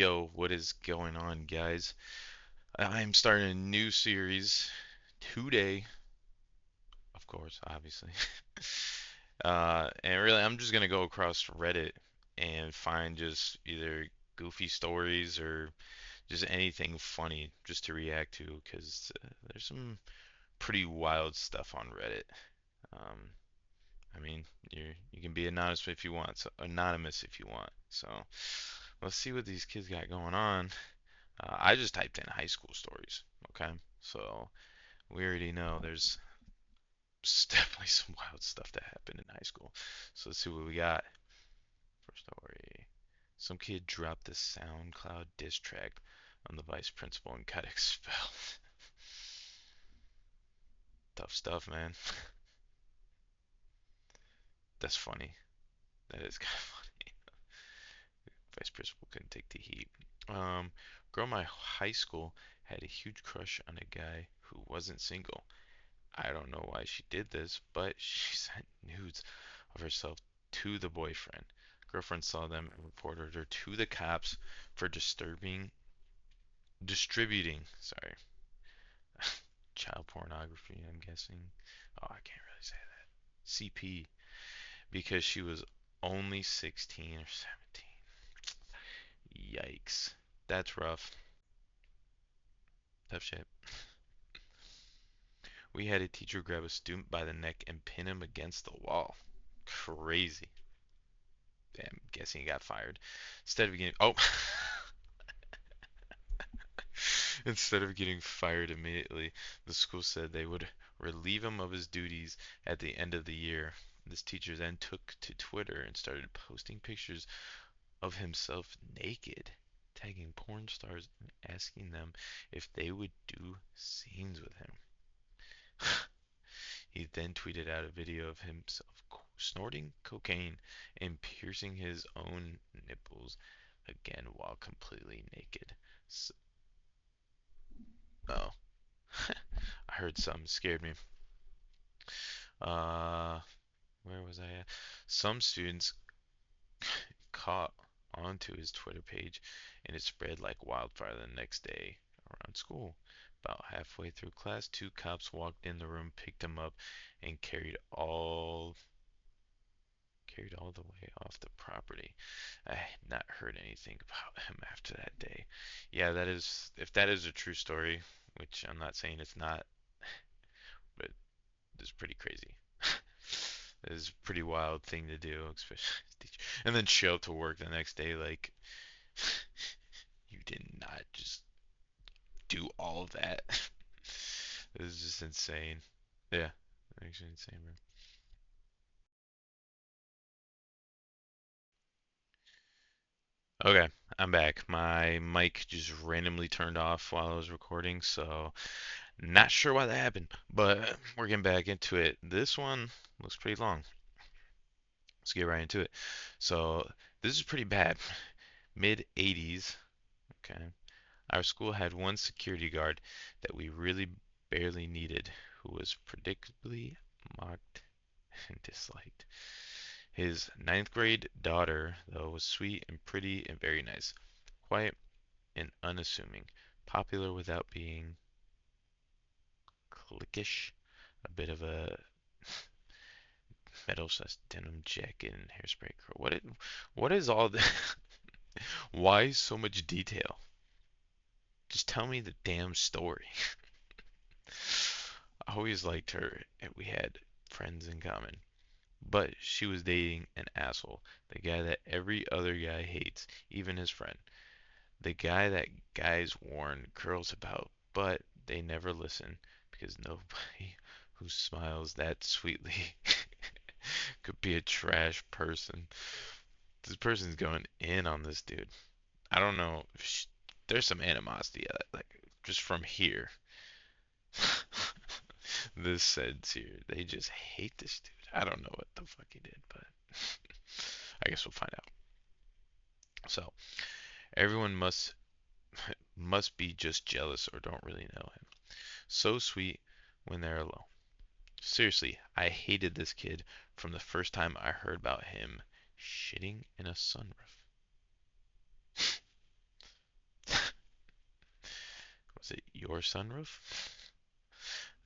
Yo, what is going on, guys? I'm starting a new series today, of course, obviously. And really, I'm just gonna go across Reddit and find just either goofy stories or just anything funny just to react to, because there's some pretty wild stuff on Reddit. Um, I mean, you can be anonymous if you want, so anonymous if you want. So let's see what these kids got going on. I just typed in high school stories. Okay, so we already know there's definitely some wild stuff that happened in high school. So let's see what we got. First story: some kid dropped the SoundCloud diss track on the vice principal and got expelled. Tough stuff, man. That's funny. That is kind of funny. Vice principal couldn't take the heat. Um, Girl in my high school had a huge crush on a guy who wasn't single. I don't know why she did this, but she sent nudes of herself to the boyfriend. Girlfriend saw them and reported her to the cops for distributing, sorry, child pornography, I'm guessing. Oh, I can't really say that. CP, because she was only 16 or 17. Yikes. That's rough. Tough shit. We had a teacher grab a student by the neck and pin him against the wall. Crazy. I'm guessing he got fired. Instead of getting instead of getting fired immediately, the school said they would relieve him of his duties at the end of the year. This teacher then took to Twitter and started posting pictures of himself naked, tagging porn stars and asking them if they would do scenes with him. He then tweeted out a video of himself snorting cocaine and piercing his own nipples again while completely naked. So, oh, I heard something scared me. Uh, where was I at? Some students caught onto his Twitter page and it spread like wildfire the next day around school. About halfway through class, two cops walked in the room, picked him up, and carried all the way off the property. I had not heard anything about him after that day. Yeah, that is, if that is a true story, which I'm not saying it's not, but it's pretty crazy. It's a pretty wild thing to do, especially and then show up to work the next day like you did not just do all of that. It was just insane. Yeah, actually insane, bro. Okay, I'm back. My mic just randomly turned off while I was recording, so not sure why that happened, but we're getting back into it. This one looks pretty long. Let's get right into it. So, this is pretty bad. Mid 80s, okay. Our school had one security guard that we really barely needed, who was predictably mocked and disliked. His ninth grade daughter, though, was sweet and pretty and very nice, quiet and unassuming, popular without being cliquish, a bit of a metal denim jacket and hairspray curl. What is all this? Why so much detail? Just tell me the damn story. I always liked her and we had friends in common. But she was dating an asshole. The guy that every other guy hates, even his friend. The guy that guys warn girls about, but they never listen because nobody who smiles that sweetly could be a trash person. This person's going in on this dude. I don't know. There's some animosity, like just from here. This says here, they just hate this dude. I don't know what the fuck he did, but I guess we'll find out. So everyone must be just jealous or don't really know him. So sweet when they're alone. Seriously, I hated this kid from the first time I heard about him shitting in a sunroof. your sunroof?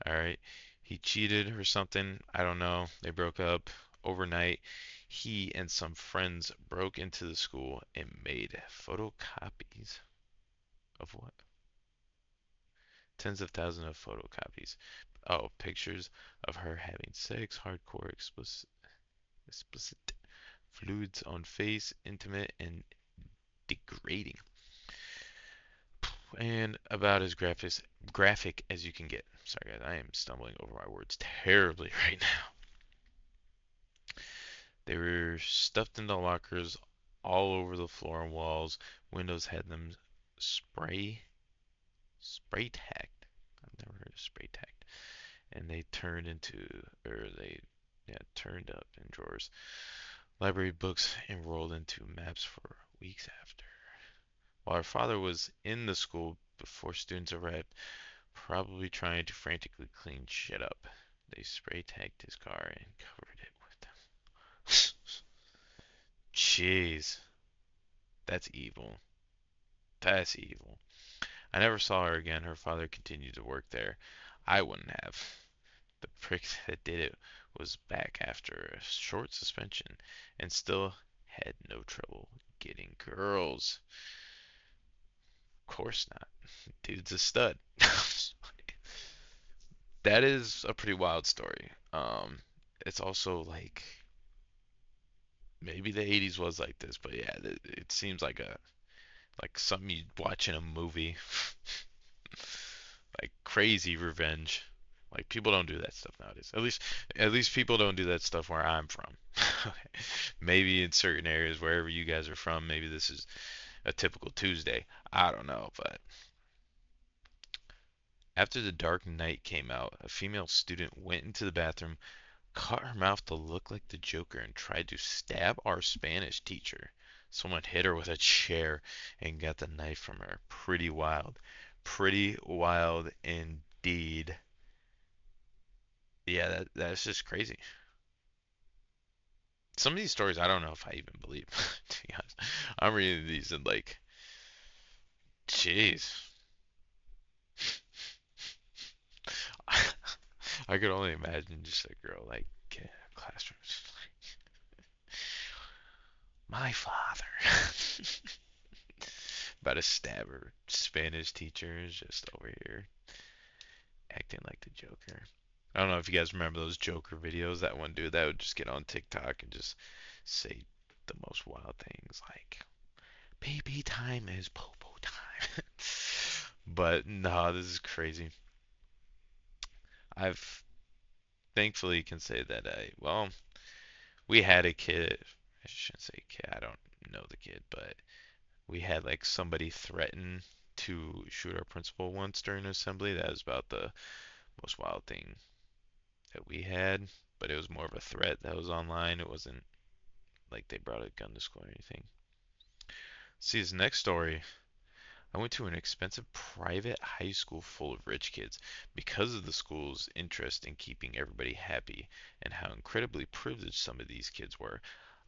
All right. He cheated or something. I don't know. They broke up overnight. He and some friends broke into the school and made photocopies of what? Tens of thousands of photocopies. Oh, pictures of her having sex, hardcore, explicit fluids on face, intimate and degrading, and about as graphic as you can get. Sorry guys, I am stumbling over my words terribly right now. They were stuffed into lockers all over the floor and walls. Windows had them spray tagged. I've never heard of spray tagged. And they turned into, or they, yeah, turned up in drawers. Library books enrolled into maps for weeks after. While her father was in the school before students arrived, probably trying to frantically clean shit up, they spray tagged his car and covered it with them. Jeez, that's evil. That's evil. I never saw her again. Her father continued to work there. I wouldn't have. The prick that did it was back after a short suspension and still had no trouble getting girls. Of course not. Dude's a stud. That is a pretty wild story. It's also like maybe the 80s was like this, but yeah, it seems like something you'd watch in a movie. Like crazy revenge. Like people don't do that stuff nowadays. At least people don't do that stuff where I'm from. Maybe in certain areas wherever you guys are from, maybe this is a typical Tuesday. I don't know, but after The Dark Knight came out, a female student went into the bathroom, cut her mouth to look like the Joker, and tried to stab our Spanish teacher. Someone hit her with a chair and got the knife from her. Pretty wild. Pretty wild indeed. Yeah, that's just crazy. Some of these stories I don't know if I even believe. To be honest, I'm reading these and like, jeez, I could only imagine just a girl like in a classroom, just like, my father, about to stab her Spanish teacher is just over here acting like the Joker. I don't know if you guys remember those Joker videos. That one dude that would just get on TikTok and just say the most wild things like "baby time is popo time." But no, this is crazy. I've thankfully can say that well, we had a kid. I shouldn't say kid. I don't know the kid, but we had like somebody threaten to shoot our principal once during assembly. That was about the most wild thing that we had, but it was more of a threat that was online. It wasn't like they brought a gun to school or anything. See, his next story. I went to an expensive private high school full of rich kids because of the school's interest in keeping everybody happy and how incredibly privileged some of these kids were.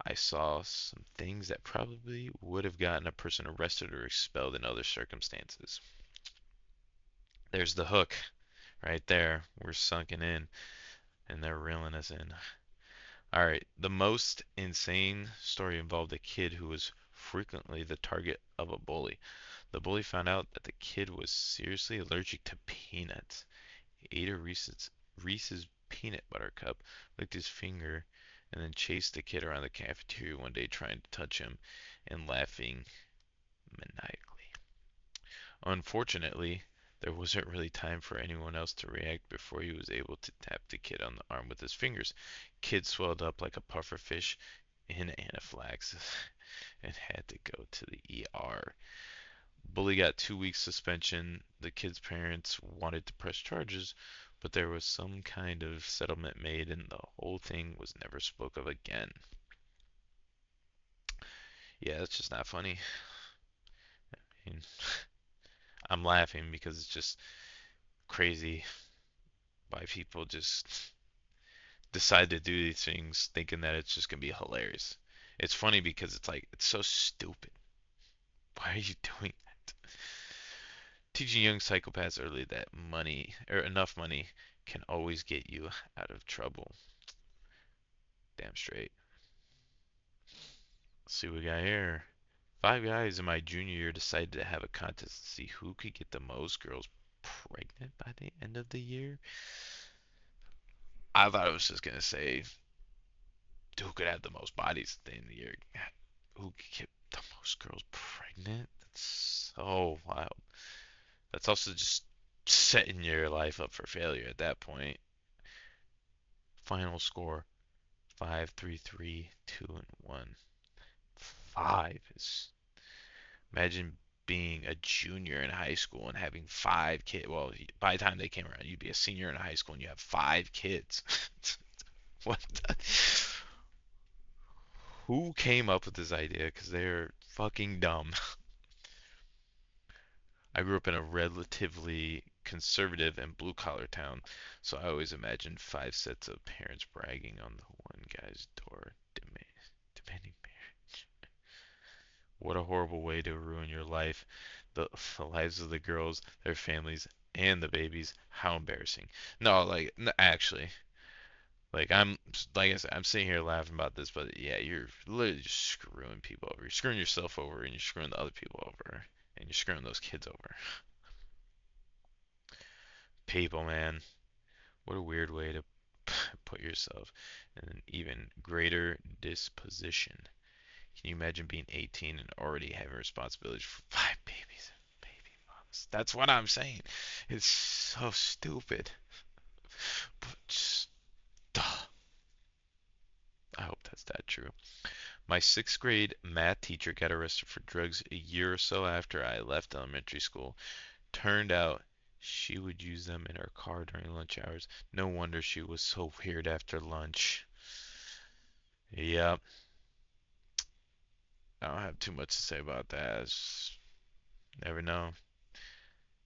I saw some things that probably would have gotten a person arrested or expelled in other circumstances. There's the hook right there. We're sunken in and they're reeling us in. All right, the most insane story involved a kid who was frequently the target of a bully. The bully found out that the kid was seriously allergic to peanuts. He ate a Reese's peanut butter cup, licked his finger, and then chased the kid around the cafeteria one day trying to touch him and laughing maniacally. Unfortunately, there wasn't really time for anyone else to react before he was able to tap the kid on the arm with his fingers. Kid swelled up like a pufferfish in anaphylaxis and had to go to the ER. Bully got 2 weeks suspension. The kid's parents wanted to press charges, but there was some kind of settlement made and the whole thing was never spoke of again. Yeah, it's just not funny. I mean, I'm laughing because it's just crazy why people just decide to do these things thinking that it's just gonna be hilarious. It's funny because it's like it's so stupid. Why are you doing that? Teaching young psychopaths early that money or enough money can always get you out of trouble. Damn straight. Let's see what we got here. Five guys in my junior year decided to have a contest to see who could get the most girls pregnant by the end of the year. I thought it was just gonna say who could have the most bodies at the end of the year. Who could get the most girls pregnant? That's so wild. That's also just setting your life up for failure at that point. Final score 5-3-3, 2 and 1. 5 is imagine being a junior in high school and having 5 kids. Well, by the time they came around, you'd be a senior in high school and you have 5 kids. What the? Who came up with this idea? Because they're fucking dumb. I grew up in a relatively conservative and blue collar town, so I always imagined 5 sets of parents bragging on the one guy's door demanding marriage. What a horrible way to ruin your life, the lives of the girls, their families, and the babies. How embarrassing. No, like, actually, like, like I said, I'm sitting here laughing about this, but yeah, you're literally just screwing people over. You're screwing yourself over, and you're screwing the other people over, and you're screwing those kids over. People, man. What a weird way to put yourself in an even greater disposition. Can you imagine being 18 and already having responsibilities for 5 babies and baby mamas? That's what I'm saying. It's so stupid. But just, duh. I hope that's that true. My sixth grade math teacher got arrested for drugs a year or so after I left elementary school. Turned out she would use them in her car during lunch hours. No wonder she was so weird after lunch. Yep, I don't have too much to say about that. Never know.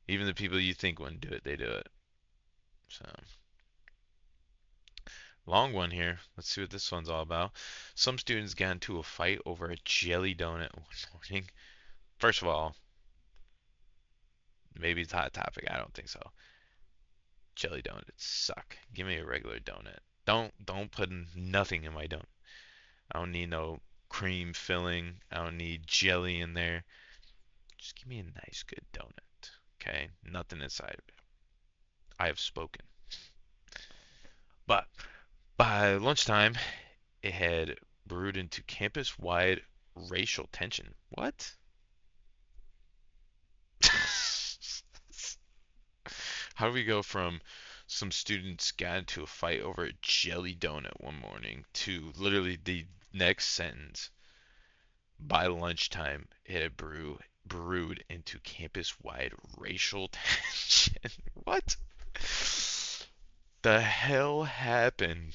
Even the people you think wouldn't do it, they do it. So, long one here. Let's see what this one's all about. Some students got into a fight over a jelly donut one morning. First of all, maybe it's a hot topic. I don't think so. Jelly donuts suck. Give me a regular donut. Don't put nothing in my donut. I don't need no cream filling. I don't need jelly in there. Just give me a nice good donut. Okay? Nothing inside of it. I have spoken. But by lunchtime, it had brewed into campus-wide racial tension. What? How do we go from some students got into a fight over a jelly donut one morning to literally the next sentence? By lunchtime, it had brewed into campus-wide racial tension. What the hell happened?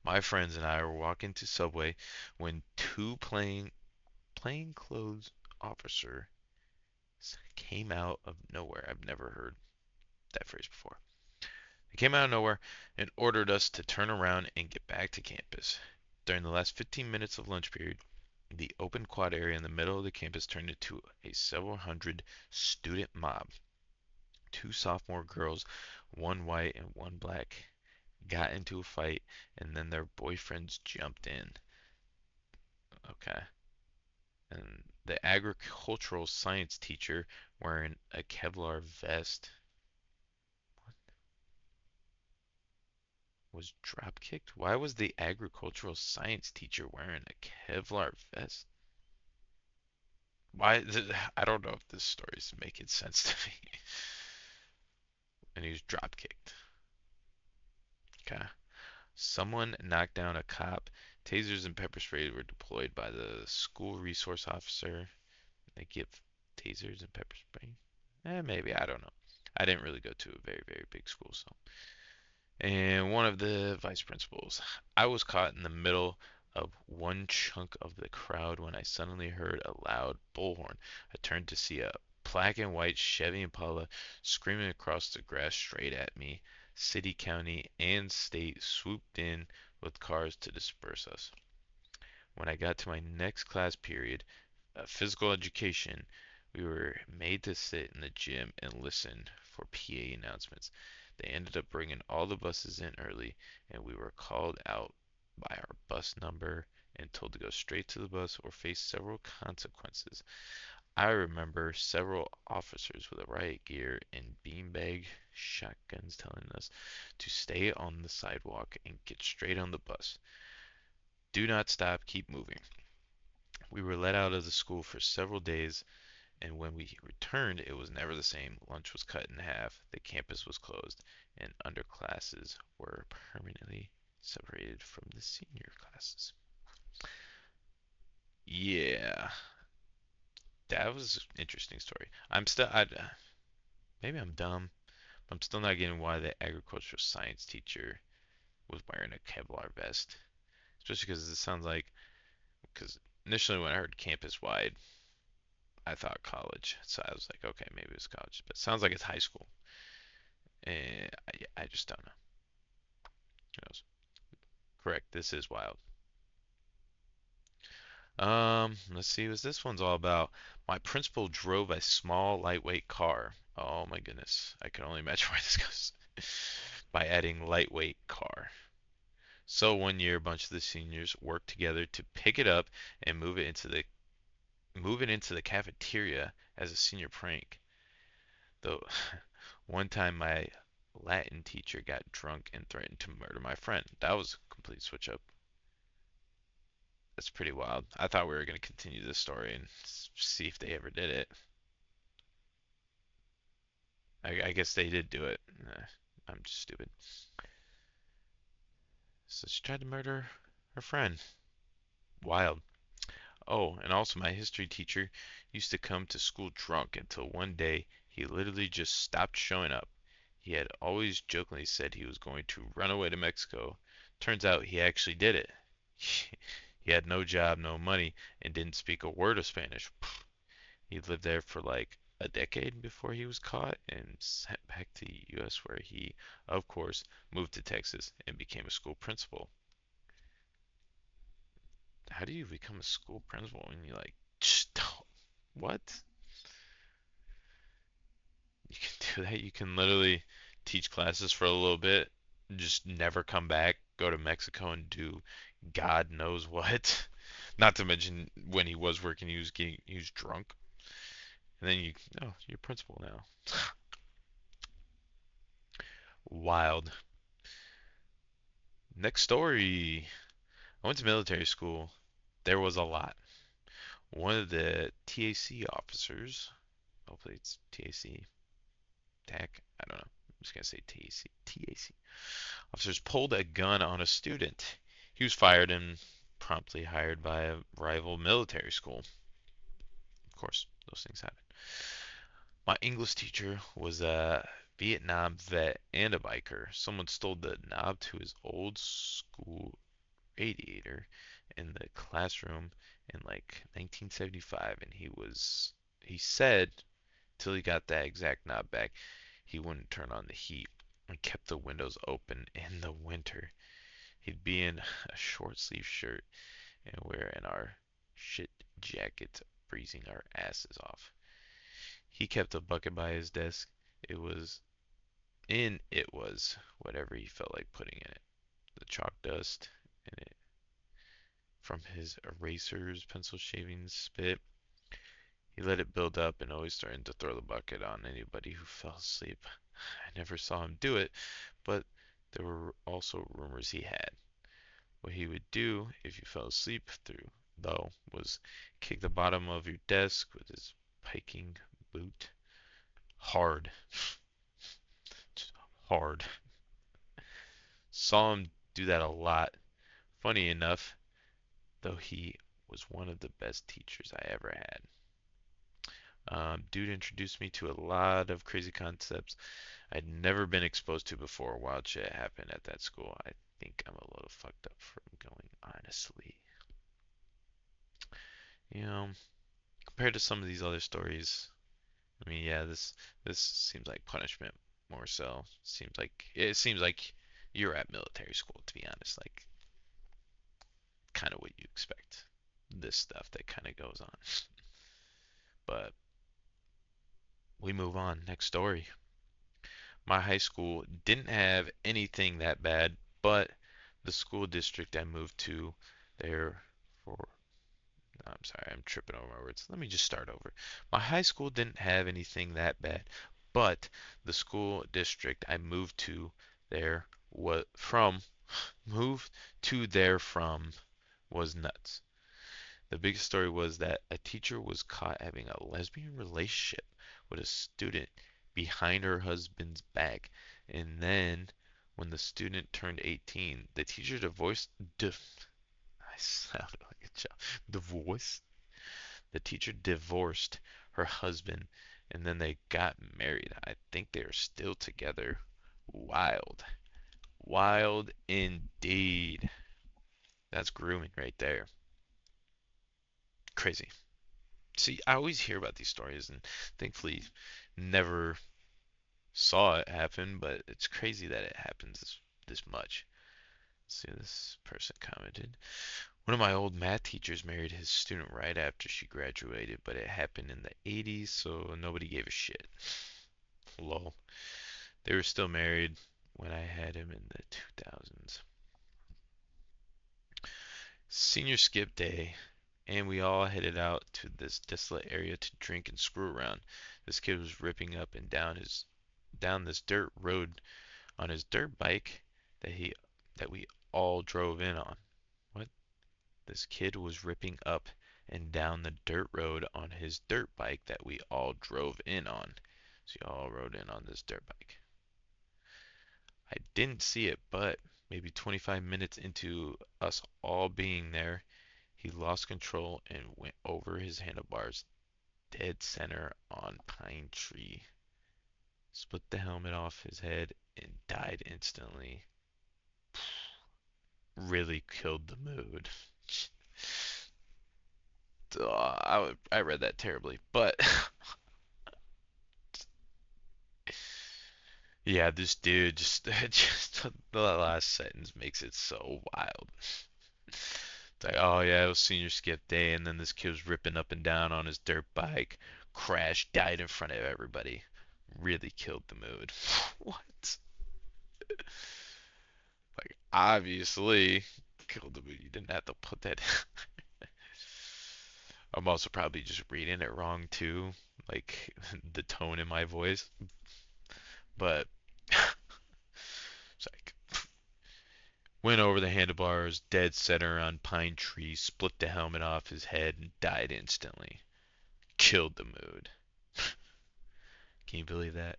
My friends and I were walking to Subway when two plainclothes officers came out of nowhere. I've never heard that phrase before. They came out of nowhere and ordered us to turn around and get back to campus. During the last 15 minutes of lunch period, the open quad area in the middle of the campus turned into a several hundred student mob. Two sophomore girls, one white and one black, got into a fight and then their boyfriends jumped in. Okay. And the agricultural science teacher wearing a Kevlar vest was drop kicked? Why was the agricultural science teacher wearing a Kevlar vest? Why? I don't know if this story's making sense to me. And he was drop kicked. Okay. Someone knocked down a cop. Tasers and pepper spray were deployed by the school resource officer. They give tasers and pepper spray? Maybe. I don't know. I didn't really go to a very, very big school, so. And one of the vice principals. I was caught in the middle of one chunk of the crowd when I suddenly heard a loud bullhorn. I turned to see a black and white Chevy Impala screaming across the grass straight at me. City, county, and state swooped in with cars to disperse us. When I got to my next class period, physical education, We were made to sit in the gym and listen for PA announcements. They ended up bringing all the buses in early, and we were called out by our bus number and told to go straight to the bus or face several consequences. I remember several officers with a riot gear and beanbag shotguns telling us to stay on the sidewalk and get straight on the bus. Do not stop, keep moving. We were let out of the school for several days, and when we returned, it was never the same. Lunch was cut in half, the campus was closed, and underclasses were permanently separated from the senior classes. Yeah, that was an interesting story. Maybe I'm dumb. I'm still not getting why the agricultural science teacher was wearing a Kevlar vest. Especially because it sounds like, because initially when I heard campus wide, I thought college. So I was like, okay, maybe it's college. But it sounds like it's high school. And I just don't know. Who knows? Correct. This is wild. Let's see what this one's all about. My principal drove a small, lightweight car. Oh my goodness. I can only imagine where this goes. By adding lightweight car. So one year, a bunch of the seniors worked together to pick it up and move it into the cafeteria as a senior prank. Though one time my Latin teacher got drunk and threatened to murder my friend. That was a complete switch up. That's pretty wild. I thought we were going to continue this story and see if they ever did it. I guess they did do it. I'm just stupid. So she tried to murder her friend. Wild. Oh, and also my history teacher used to come to school drunk until one day he literally just stopped showing up. He had always jokingly said he was going to run away to Mexico. Turns out he actually did it. He had no job, no money, and didn't speak a word of Spanish. He lived there for like a decade before he was caught and sent back to the US where he, of course, moved to Texas and became a school principal. How do you become a school principal when you like what? You can do that. You can literally teach classes for a little bit, just never come back, go to Mexico and do God knows what. Not to mention when he was working, he was drunk, and then you're principal now. Wild. Next story. I went to military school. There was a lot. One of the TAC officers, hopefully it's TAC, TAC, I don't know. I'm just gonna say TAC, TAC. Officers pulled a gun on a student. He was fired and promptly hired by a rival military school. Of course, those things happen. My English teacher was a Vietnam vet and a biker. Someone stole the knob to his old school radiator in the classroom in like 1975, and he said till he got that exact knob back, he wouldn't turn on the heat and kept the windows open in the winter. He'd be in a short sleeve shirt and we're in our shit jackets freezing our asses off. He kept a bucket by his desk. It was whatever he felt like putting in it. The chalk dust in it from his erasers, pencil shavings, spit. He let it build up and always threatened to throw the bucket on anybody who fell asleep. I never saw him do it, but there were also rumors he had. What he would do if you fell asleep through, though, was kick the bottom of your desk with his piking boot. Hard. Just hard. Saw him do that a lot. Funny enough, though he was one of the best teachers I ever had. Dude introduced me to a lot of crazy concepts I'd never been exposed to before. Wild shit happened at that school. I think I'm a little fucked up from going honestly. You know, compared to some of these other stories, I mean, yeah, this seems like punishment more so. It seems like you're at military school, to be honest. Like, kind of what you expect. This stuff that kind of goes on. But We move on. Next story. My high school didn't have anything that bad, but the school district I moved to there for I'm sorry, I'm tripping over my words. Let me just start over. My high school didn't have anything that bad, but the school district I moved to there was from moved to there from was nuts. The biggest story was that a teacher was caught having a lesbian relationship with a student behind her husband's back. And then, when the student turned 18, the teacher I sound like a child. Divorced? The teacher divorced her husband and then they got married. I think they are still together. Wild. Wild indeed. That's grooming right there. Crazy. See, I always hear about these stories and thankfully never saw it happen, but it's crazy that it happens this much. Let's see, this person commented. One of my old math teachers married his student right after she graduated, but it happened in the 80s, so nobody gave a shit. Lol. They were still married when I had him in the 2000s. Senior skip day, and we all headed out to this desolate area to drink and screw around. This kid was ripping up and down this dirt road on his dirt bike that he that we all drove in on. What? This kid was ripping up and down the dirt road on his dirt bike that we all drove in on. So you all rode in on this dirt bike. I didn't see it, but maybe 25 minutes into us all being there, he lost control and went over his handlebars dead center on Pine Tree. Split the helmet off his head and died instantly. Really killed the mood. I read that terribly, but yeah, this dude just the last sentence makes it so wild. It's like, oh yeah, it was senior skip day, and then this kid was ripping up and down on his dirt bike, crashed, died in front of everybody. Really killed the mood. What? Like, obviously, killed the mood. You didn't have to put that. I'm also probably just reading it wrong too, like the tone in my voice. But it's like, went over the handlebars, dead center on Pine Tree, split the helmet off his head, and died instantly. Killed the mood. Can you believe that?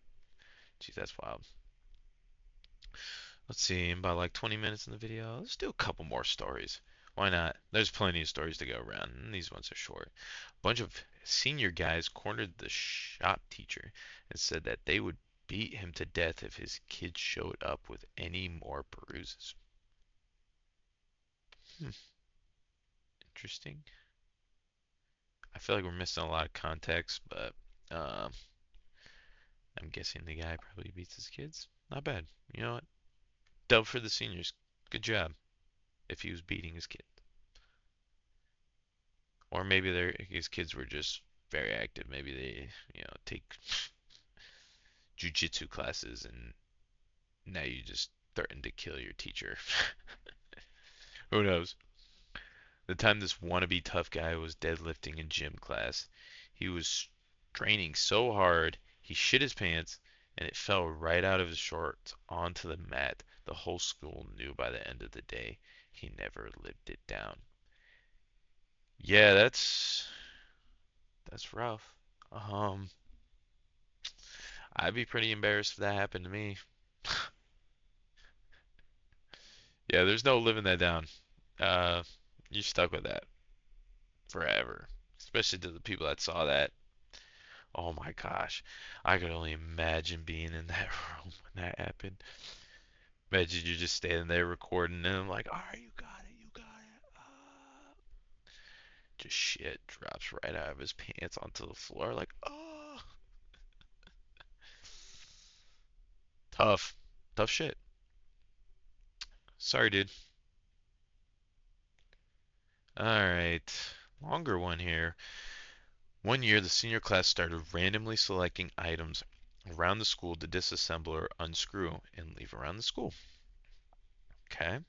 Geez, that's wild. Let's see, about like 20 minutes in the video. Let's do a couple more stories. Why not? There's plenty of stories to go around, and these ones are short. A bunch of senior guys cornered the shop teacher and said that they would beat him to death if his kids showed up with any more bruises. Hmm, interesting. I feel like we're missing a lot of context, but um, I'm guessing the guy probably beats his kids. Not bad. You know what? Dub for the seniors. Good job. If he was beating his kid. Or maybe his kids were just very active. Maybe they, take jujitsu classes and now you just threaten to kill your teacher. Who knows? The time this wannabe tough guy was deadlifting in gym class, he was straining so hard he shit his pants and it fell right out of his shorts onto the mat. The whole school knew by the end of the day he never lived it down. Yeah, that's rough. Um, I'd be pretty embarrassed if that happened to me. Yeah, there's no living that down. Uh, you're stuck with that forever. Especially to the people that saw that. Oh my gosh. I could only imagine being in that room when that happened. Imagine you're just standing there recording and I'm like, alright, you got it, you got it. Just shit drops right out of his pants onto the floor. Like, oh, tough. Tough shit. Sorry, dude. Alright. Longer one here. One year, the senior class started randomly selecting items around the school to disassemble or unscrew and leave around the school. Okay.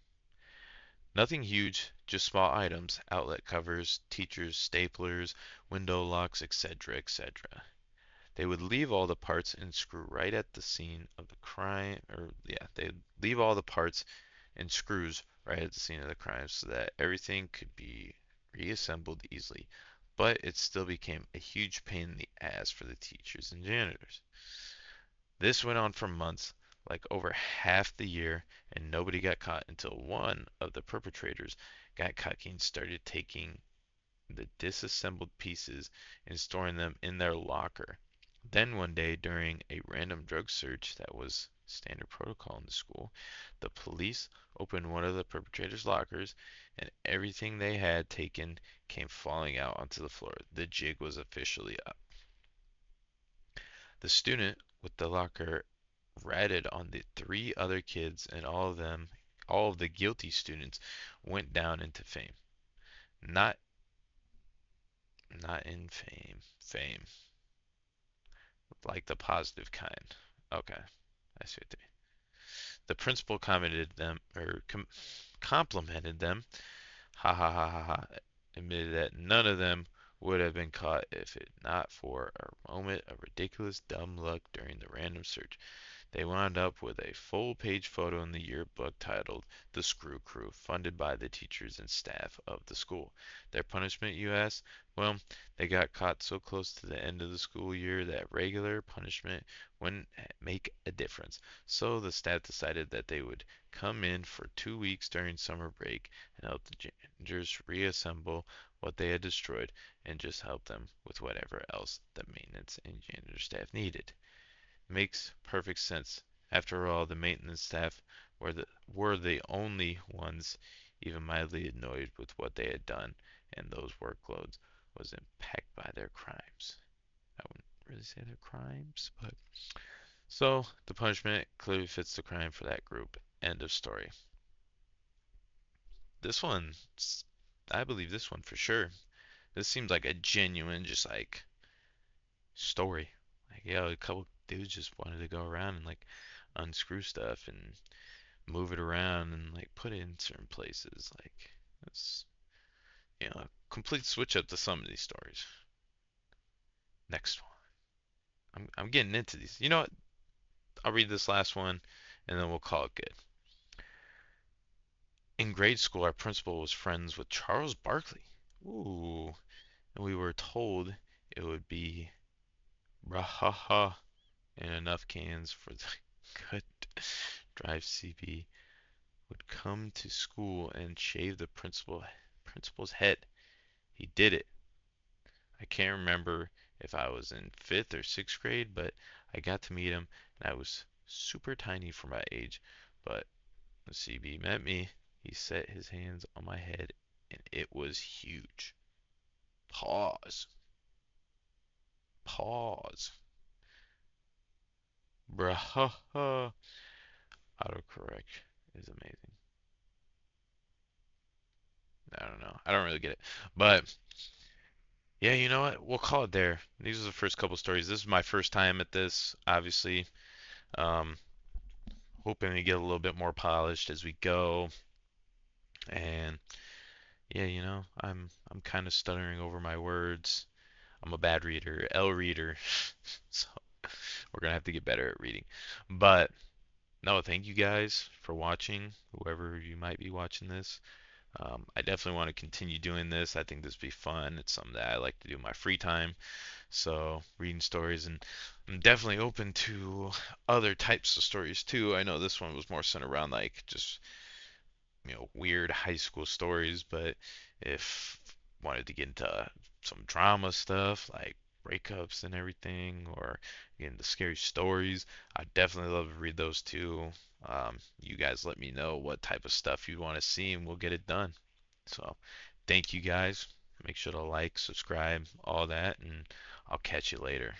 Nothing huge, just small items, outlet covers, teachers' staplers, window locks, etc., etc. They would leave all the parts and screw right at the scene of the crime, or yeah, they'd leave all the parts and screws right at the scene of the crime so that everything could be reassembled easily. But it still became a huge pain in the ass for the teachers and janitors. This went on for months, like over half the year, and nobody got caught until one of the perpetrators got caught and started taking the disassembled pieces and storing them in their locker. Then one day, during a random drug search that was standard protocol in the school, the police opened one of the perpetrator's lockers and everything they had taken came falling out onto the floor. The jig was officially up. The student with the locker ratted on the three other kids, and all of the guilty students went down into fame. Not not in fame, like the positive kind. Okay, I see what they. The principal commented them or complimented them. Ha ha ha ha ha. Admitted that none of them would have been caught if it not for a moment of ridiculous dumb luck during the random search. They wound up with a full-page photo in the yearbook titled "The Screw Crew," funded by the teachers and staff of the school. Their punishment, you ask? Well, they got caught so close to the end of the school year that regular punishment wouldn't make a difference. So the staff decided that they would come in for 2 weeks during summer break and help the janitors reassemble what they had destroyed and just help them with whatever else the maintenance and janitor staff needed. Makes perfect sense. After all, the maintenance staff were the only ones even mildly annoyed with what they had done, and those workloads was impacted by their crimes. I wouldn't really say their crimes, but so the punishment clearly fits the crime for that group. End of story. This one, I believe this one for sure. This seems like a genuine, just like story. Like, yeah, a couple dudes just wanted to go around and like unscrew stuff and move it around and like put it in certain places. Like, it's a complete switch up to some of these stories. Next one. I'm getting into these. You know what? I'll read this last one and then we'll call it good. In grade school, our principal was friends with Charles Barkley. Ooh, and we were told it would be brahaha and enough cans for the good drive CB would come to school and shave the principal's head. He did it. I can't remember if I was in fifth or sixth grade, but I got to meet him, and I was super tiny for my age. But the CB met me. He set his hands on my head, and it was huge. Pause. Pause. Bruh. Autocorrect is amazing. I don't know. I don't really get it. But yeah, you know what? We'll call it there. These are the first couple stories. This is my first time at this, obviously. Um, Hoping to get a little bit more polished as we go. And yeah, I'm kind of stuttering over my words. I'm a bad reader, L reader. So we're gonna have to get better at reading. But no, thank you guys for watching, whoever you might be watching this. I definitely want to continue doing this. I think this would be fun. It's something that I like to do in my free time. So, reading stories, and I'm definitely open to other types of stories too. I know this one was more centered around like just, weird high school stories, but if wanted to get into some drama stuff like breakups and everything, or get into scary stories, I definitely love to read those too. You guys let me know what type of stuff you want to see, and we'll get it done. So, thank you guys. Make sure to like, subscribe, all that, and I'll catch you later.